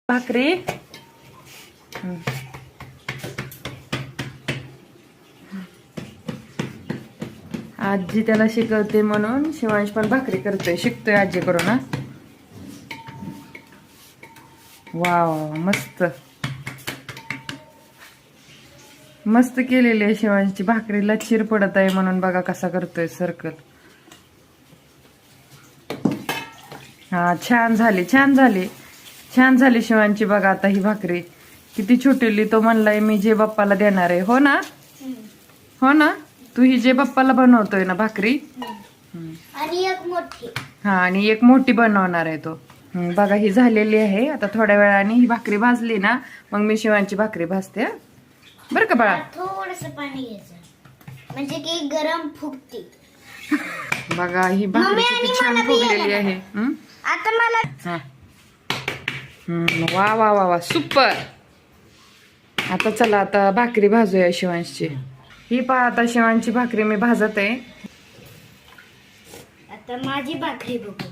भाकरी आजी त्याला शिकवते म्हणून शिवांश पण भाकरी करतोय, शिकतोय आजी करून. वाव, मस्त मस्त केलेली आहे शिवांशची. भाकरीला चिर पडत आहे म्हणून बघा कसा करतोय सर्कल. हा, छान झाली छान झाली छान झाली शिवांची. बघा आता ही भाकरी किती छोटीली. तो म्हणलाय मी जे बाप्पाला देणार आहे. हो ना, हो ना, तू ही जे बाप्पाला बनवतोय ना भाकरी, आणि एक मोठी. हा, आणि एक मोठी बनवणार आहे तो. बघा ही झालेली आहे. आता थोड्या वेळाने ही भाकरी भाजली ना मग मी शिवांची भाकरी भाजते. बरं का बाळा? थोडस पाणी घ्यायचं म्हणजे की गरम फुगते. बघा ही भाकरी किती छान फुगलेली आहे. आता मला वा वा वा वा, सुपर. आता चला आता भाकरी भाजूया शिवांशची. ही पहा आता शिवांची भाकरी मी भाजत आहे. आता माझी भाकरी बघू,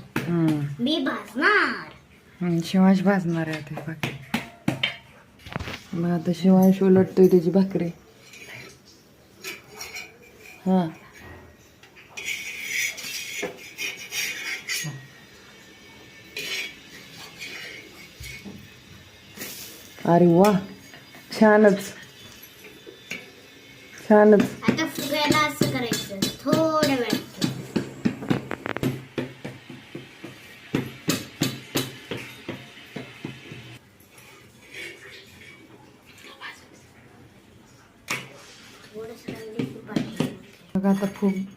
मी भाजणार. शिवांश भाजणार आहे आता ही भाकरी. मग आता शिवांश उलटतोय त्याची भाकरी. हा, अरे वा, छानच छानच. आता फुगायला असं करायचं थोड्या वेळ. मग आता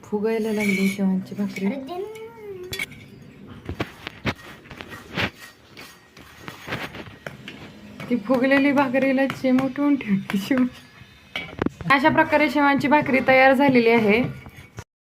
फुगायला लागली शिवांची भाकरी. ती फुगलेली भाकरीला चिमटून ठेवली शिव. अशा प्रकारे शिवांची भाकरी तयार झालेली आहे.